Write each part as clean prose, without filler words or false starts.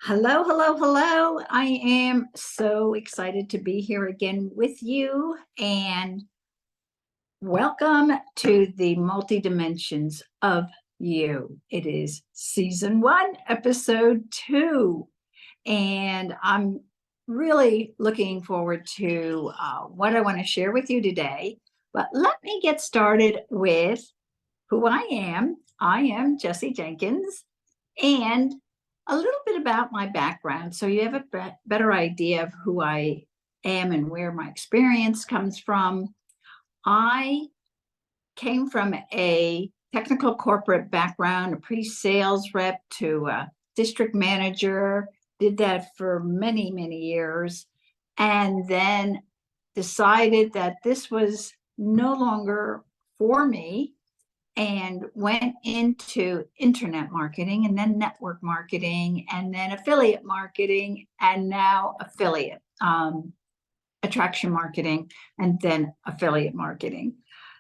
Hello, hello, hello. I am so excited to be here again with you and welcome to the multi dimensions of you. It is season 1, episode 2, and I'm really looking forward to what I want to share with you today. But let me get started with who I am. I am Jessie Jenkins, and a little bit about my background so you have a better idea of who I am and where my experience comes from. I came from a technical corporate background, a pre-sales rep to a district manager, did that for many, many years, and then decided that this was no longer for me and went into internet marketing and then network marketing and then affiliate marketing and now affiliate attraction marketing and then affiliate marketing.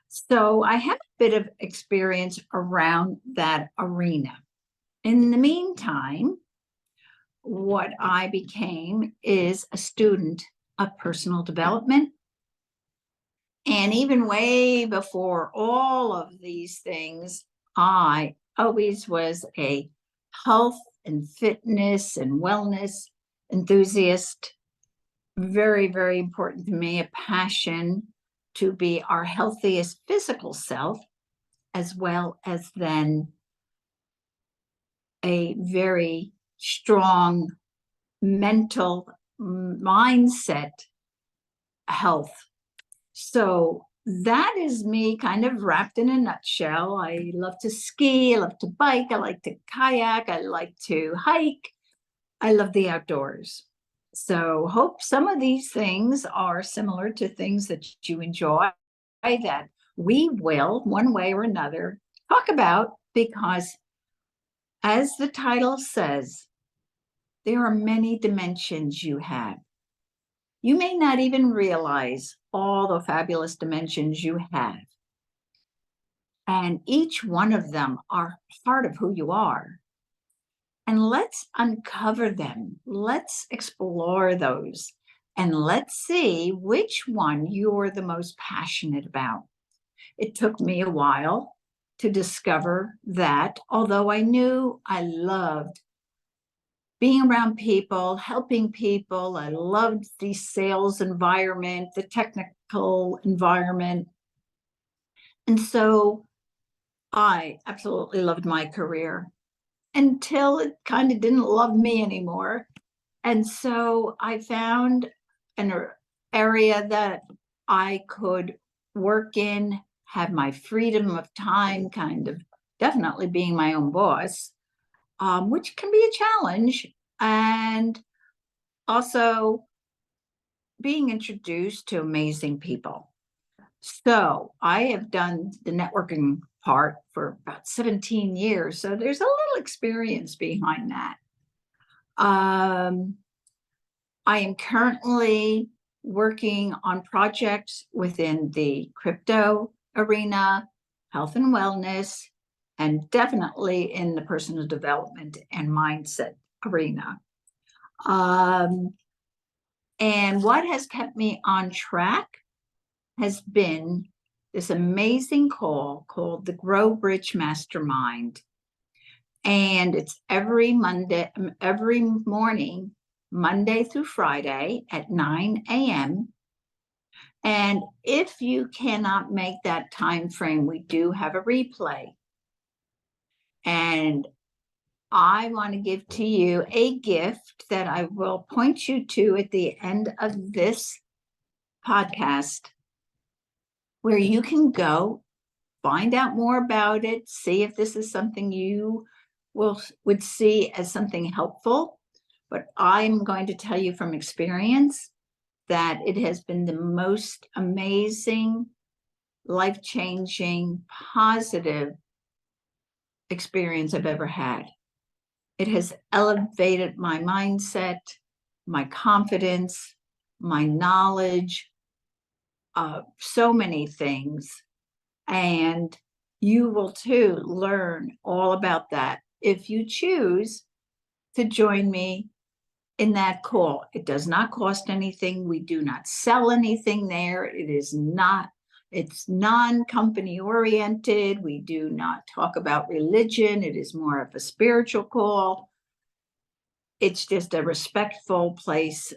So I have a bit of experience around that arena. In the meantime, what I became is a student of personal development. And even way before all of these things, I always was a health and fitness and wellness enthusiast. Very, very important to me, a passion to be our healthiest physical self, as well as then a very strong mental mindset health. So that is me kind of wrapped in a nutshell. I love to ski, I love to bike, I like to kayak, I like to hike. I love the outdoors. So hope some of these things are similar to things that you enjoy that we will, one way or another, talk about, because as the title says, there are many dimensions you have. You may not even realize all the fabulous dimensions you have. And each one of them are part of who you are. And let's uncover them. Let's explore those. And let's see which one you're the most passionate about. It took me a while to discover that, although I knew I loved being around people, helping people. I loved the sales environment, the technical environment. And so I absolutely loved my career until it kind of didn't love me anymore. And so I found an area that I could work in, have my freedom of time, kind of definitely being my own boss, which can be a challenge. And also being introduced to amazing people. So I have done the networking part for about 17 years. So there's a little experience behind that. I am currently working on projects within the crypto arena, health and wellness, and definitely in the personal development and mindset arena. And what has kept me on track has been this amazing call called the Grow Rich Mastermind. And it's every morning, Monday through Friday at 9 a.m. And if you cannot make that time frame, we do have a replay. And I want to give to you a gift that I will point you to at the end of this podcast, where you can go find out more about it, see if this is something you would see as something helpful. But I'm going to tell you from experience that it has been the most amazing, life-changing, positive experience I've ever had. It has elevated my mindset, my confidence, my knowledge, so many things. And you will too learn all about that if you choose to join me in that call. It does not cost anything. We do not sell anything there. It's non-company oriented. We do not talk about religion. It is more of a spiritual call. It's just a respectful place,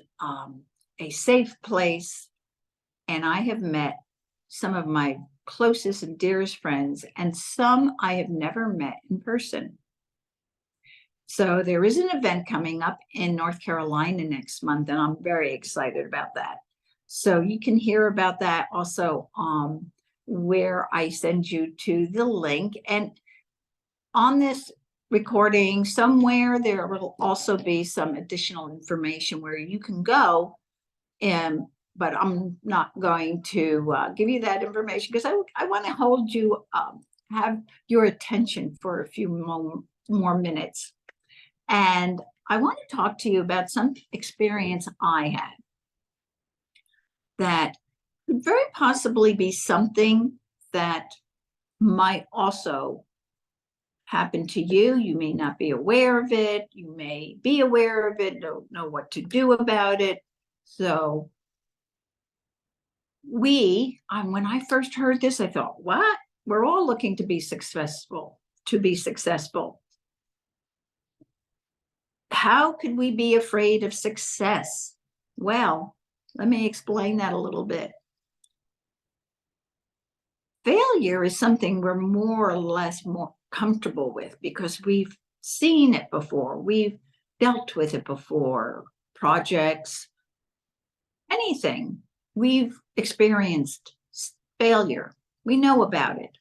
a safe place. And I have met some of my closest and dearest friends, and some I have never met in person. So there is an event coming up in North Carolina next month, and I'm very excited about that. So you can hear about that also where I send you to the link. And on this recording somewhere, there will also be some additional information where you can go. But I'm not going to give you that information because I want to hold you, have your attention for a few more minutes. And I want to talk to you about some experience I had that could very possibly be something that might also happen to you. You may not be aware of it. You may be aware of it, don't know what to do about it. So when I first heard this, I thought, what? We're all looking to be successful, How could we be afraid of success? Well, let me explain that a little bit. Failure is something we're more or less more comfortable with because we've seen it before. We've dealt with it before. Projects, anything. We've experienced failure. We know about it.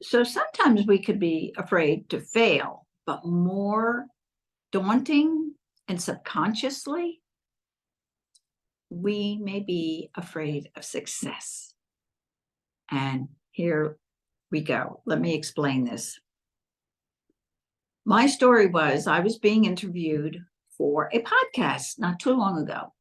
So sometimes we could be afraid to fail, but more daunting and subconsciously, we may be afraid of success. And here we go. Let me explain this. My story was I was being interviewed for a podcast not too long ago.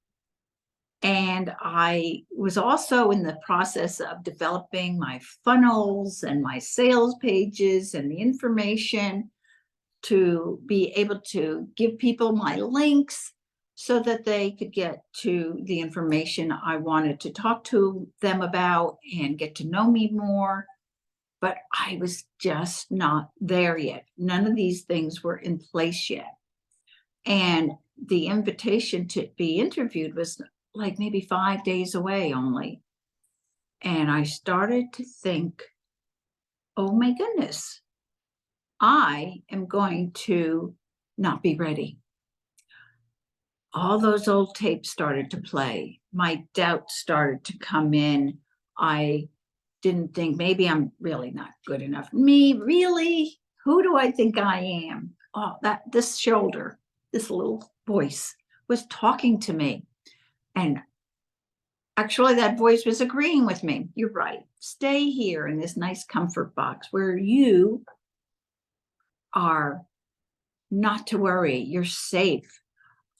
And I was also in the process of developing my funnels and my sales pages and the information to be able to give people my links so that they could get to the information I wanted to talk to them about and get to know me more. But I was just not there yet. None of these things were in place yet. And the invitation to be interviewed was like maybe 5 days away only. And I started to think, oh my goodness, I am going to not be ready. All those old tapes started to play. My doubts started to come in. I didn't think maybe I'm really not good enough. Me, really? Who do I think I am? Oh, this shoulder, this little voice was talking to me. And actually, that voice was agreeing with me. You're right. Stay here in this nice comfort box where you are not to worry. You're safe.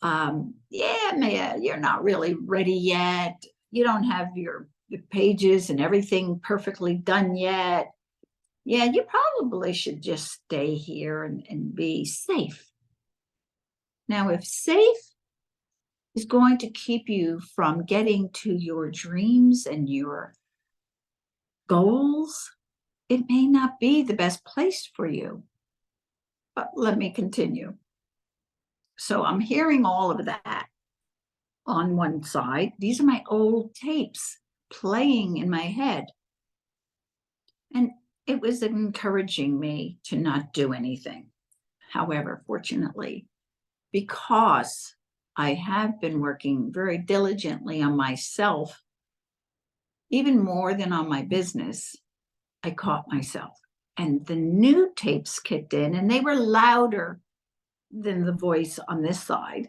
You're not really ready yet. You don't have your pages and everything perfectly done yet. Yeah, you probably should just stay here and be safe. Now, if safe is going to keep you from getting to your dreams and your goals, it may not be the best place for you. But let me continue. So I'm hearing all of that on one side. These are my old tapes playing in my head. And it was encouraging me to not do anything. However, fortunately, because I have been working very diligently on myself, even more than on my business, I caught myself. And the new tapes kicked in, and they were louder than the voice on this side.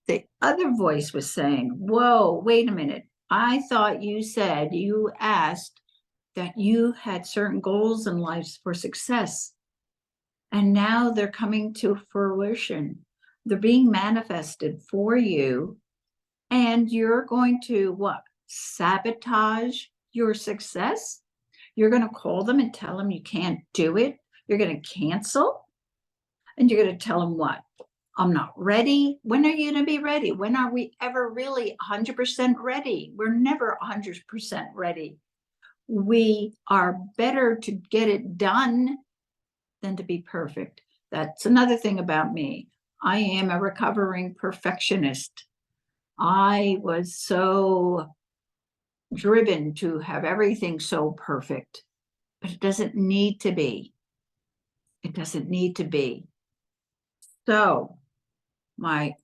The other voice was saying, whoa, wait a minute. I thought you asked that you had certain goals in life for success. And now they're coming to fruition. They're being manifested for you. And you're going to what? Sabotage your success? You're going to call them and tell them you can't do it? You're going to cancel? And you're going to tell them what? I'm not ready. When are you going to be ready? When are we ever really 100% ready? We're never 100% ready. We are better to get it done than to be perfect. That's another thing about me. I am a recovering perfectionist. I was so driven to have everything so perfect, but it doesn't need to be. It doesn't need to be. So my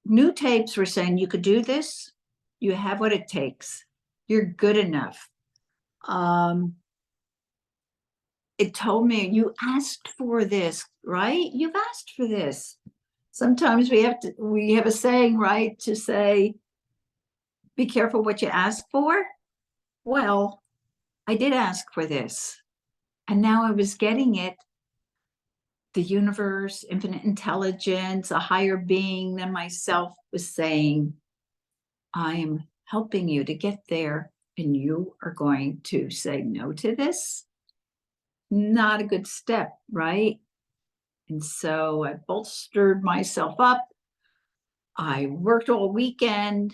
new tapes were saying, you could do this. You have what it takes. You're good enough. It told me, you asked for this, right? You've asked for this. Sometimes we have a saying, right, to say, be careful what you ask for. Well, I did ask for this, and now I was getting it. The universe, infinite intelligence, a higher being than myself was saying, I'm helping you to get there, and you are going to say no to this. Not a good step, right? And so I bolstered myself up. I worked all weekend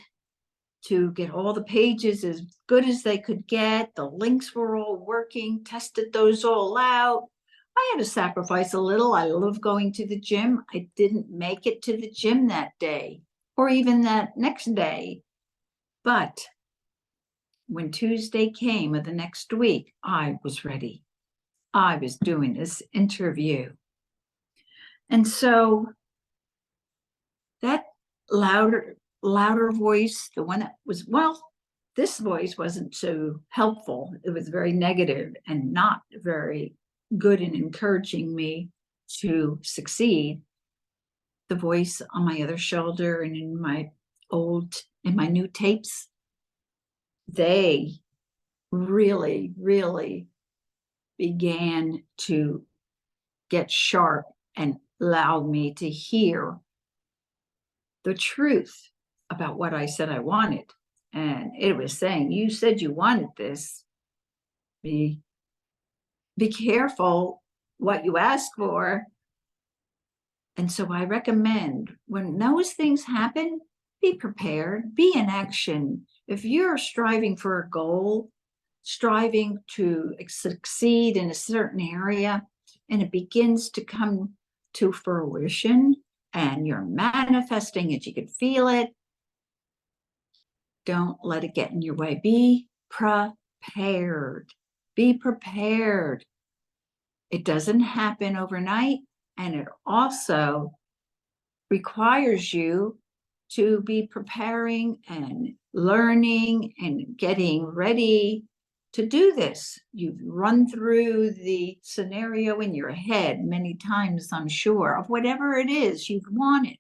to get all the pages as good as they could get. The links were all working, tested those all out. I had to sacrifice a little. I love going to the gym. I didn't make it to the gym that day or even that next day. But when Tuesday came of the next week, I was ready. I was doing this interview. And so that louder voice, the one that was, well, this voice wasn't so helpful. It was very negative and not very good in encouraging me to succeed. The voice on my other shoulder and in my new tapes, they really, really began to get sharp and allow me to hear the truth about what I said I wanted. And it was saying, you said you wanted this. Be careful what you ask for. And so I recommend when those things happen, be prepared, be in action. If you're striving for a goal, striving to succeed in a certain area, and it begins to come to fruition and you're manifesting it, you can feel it, don't let it get in your way. Be prepared. Be prepared. It doesn't happen overnight, and it also requires you to be preparing and learning and getting ready to do this. You've run through the scenario in your head many times, I'm sure, of whatever it is you've wanted.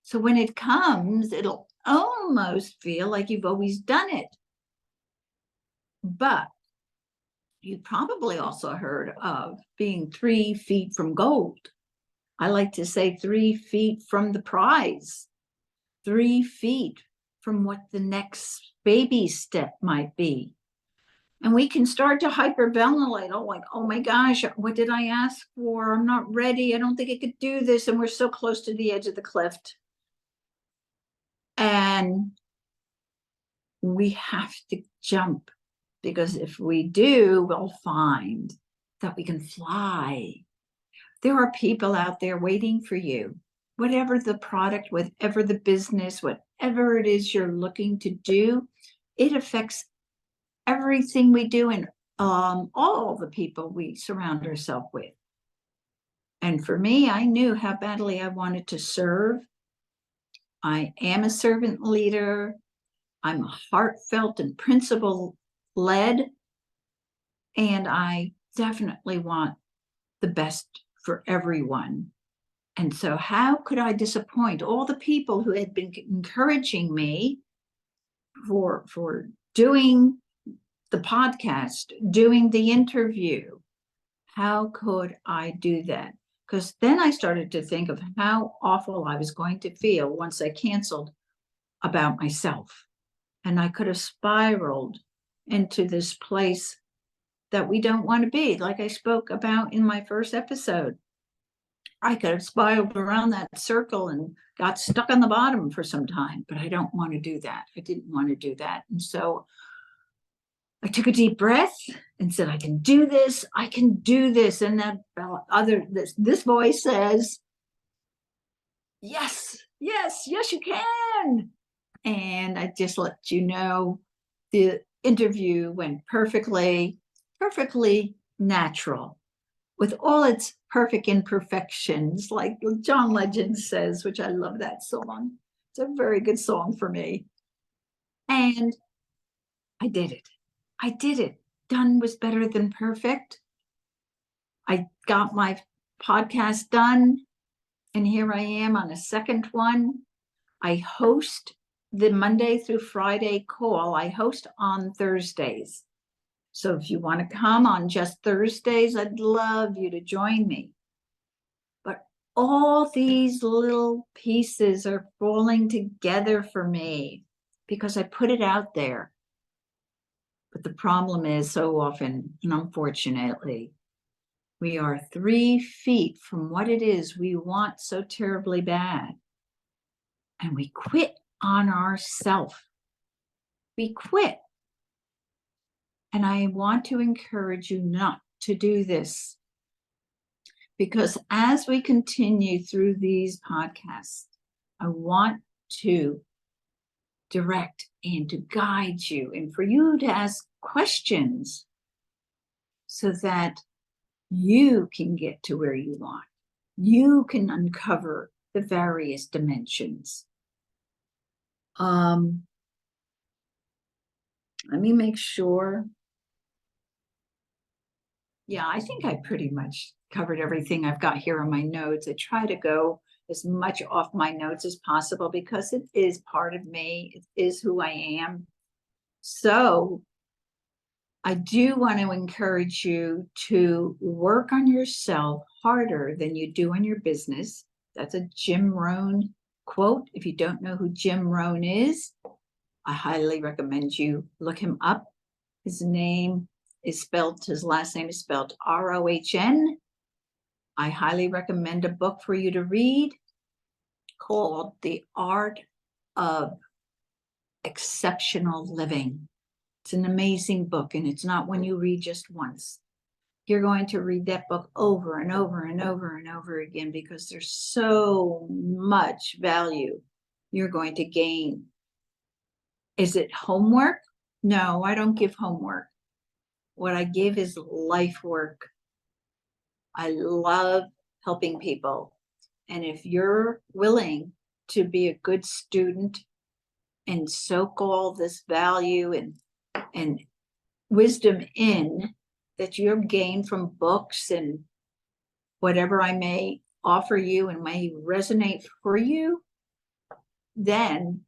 So when it comes, it'll almost feel like you've always done it. But you probably also heard of being 3 feet from gold. I like to say 3 feet from the prize, 3 feet from what the next baby step might be. And we can start to hyperventilate, oh my gosh, what did I ask for? I'm not ready. I don't think I could do this. And we're so close to the edge of the cliff. And we have to jump, because if we do, we'll find that we can fly. There are people out there waiting for you. Whatever the product, whatever the business, whatever it is you're looking to do, it affects everything we do and all the people we surround ourselves with. And for me, I knew how badly I wanted to serve. I am a servant leader. I'm heartfelt and principle-led, and I definitely want the best for everyone. And so how could I disappoint all the people who had been encouraging me for doing the podcast, doing the interview? How could I do that? Because then I started to think of how awful I was going to feel once I canceled about myself. And I could have spiraled into this place that we don't want to be, like I spoke about in my first episode. I could have spiraled around that circle and got stuck on the bottom for some time, but I don't want to do that. I didn't want to do that. And so I took a deep breath and said, I can do this. I can do this. And that this voice says, yes, yes, yes, you can. And I just let you know the interview went perfectly natural, with all its perfect imperfections, like John Legend says, which I love that song. It's a very good song for me. And I did it. I did it. Done was better than perfect. I got my podcast done, and here I am on a second one. I host the Monday through Friday call. I host on Thursdays. So if you want to come on just Thursdays, I'd love you to join me. But all these little pieces are falling together for me because I put it out there. But the problem is, so often, and unfortunately, we are 3 feet from what it is we want so terribly bad. And we quit on ourselves. We quit. And I want to encourage you not to do this. Because as we continue through these podcasts, I want to direct and to guide you and for you to ask questions so that you can get to where you want. You can uncover the various dimensions. Let me make sure. Yeah, I think I pretty much covered everything I've got here on my notes. I try to go as much off my notes as possible because it is part of me. It is who I am. So I do want to encourage you to work on yourself harder than you do on your business. That's a Jim Rohn quote. If you don't know who Jim Rohn is, I highly recommend you look him up. His last name is spelled R-O-H-N. I highly recommend a book for you to read called The Art of Exceptional Living. It's an amazing book, and it's not one you read just once. You're going to read that book over and over and over and over again because there's so much value you're going to gain. Is it homework? No, I don't give homework. What I give is life work. I love helping people. And if you're willing to be a good student and soak all this value and wisdom in that you've gained from books and whatever I may offer you and may resonate for you, then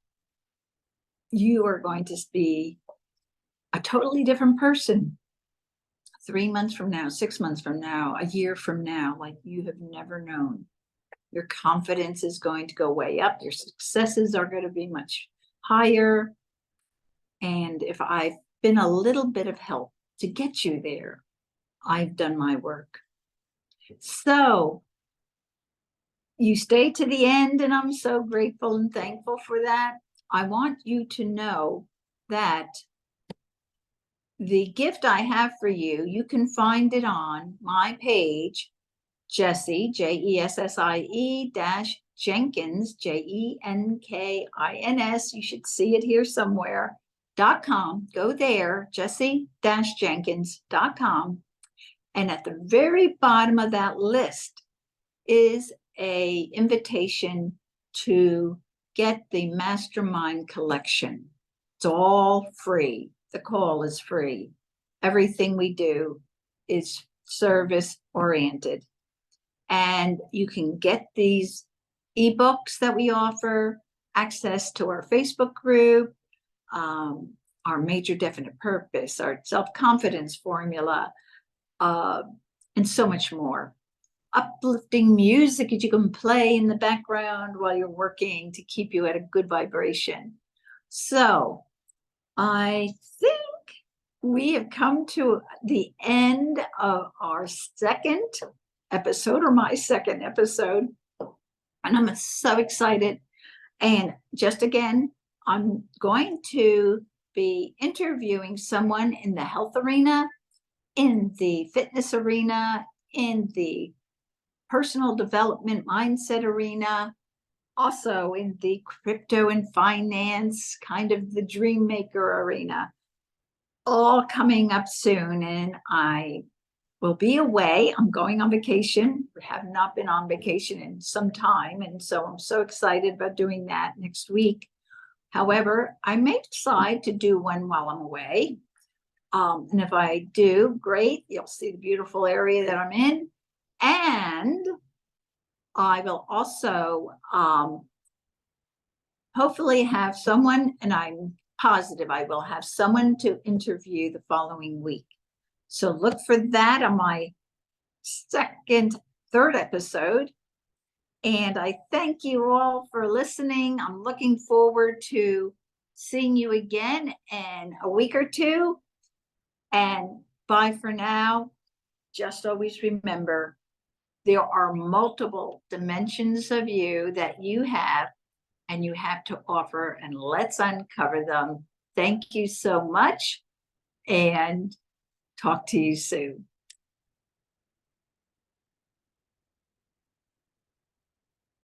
you are going to be a totally different person 3 months from now, 6 months from now, a year from now, like you have never known. Your confidence is going to go way up. Your successes are going to be much higher. And if I've been a little bit of help to get you there, I've done my work. So you stay to the end, and I'm so grateful and thankful for that. I want you to know that the gift I have for you, you can find it on my page, Jessie, Jessie Jenkins, Jenkins. You should see it here somewhere. .com. Go there, Jessie-Jenkins.com. And at the very bottom of that list is an invitation to get the Mastermind Collection. It's all free. The call is free. Everything we do is service oriented. And you can get these ebooks that we offer, access to our Facebook group, our major definite purpose, our self-confidence formula, and so much more. Uplifting music that you can play in the background while you're working to keep you at a good vibration. So I think we have come to the end of our second episode or my second episode. And I'm so excited. And just again, I'm going to be interviewing someone in the health arena, in the fitness arena, in the personal development mindset arena, also in the crypto and finance, kind of the dream maker arena, all coming up soon. And I will be away. I'm going on vacation. I have not been on vacation in some time. And so I'm so excited about doing that next week. However, I may decide to do one while I'm away. And if I do, great. You'll see the beautiful area that I'm in. And I will also hopefully have someone, and I'm positive I will have someone to interview the following week. So look for that on my third episode. And I thank you all for listening. I'm looking forward to seeing you again in a week or two. And bye for now. Just always remember, there are multiple dimensions of you that you have and you have to offer, and let's uncover them. Thank you so much, and talk to you soon.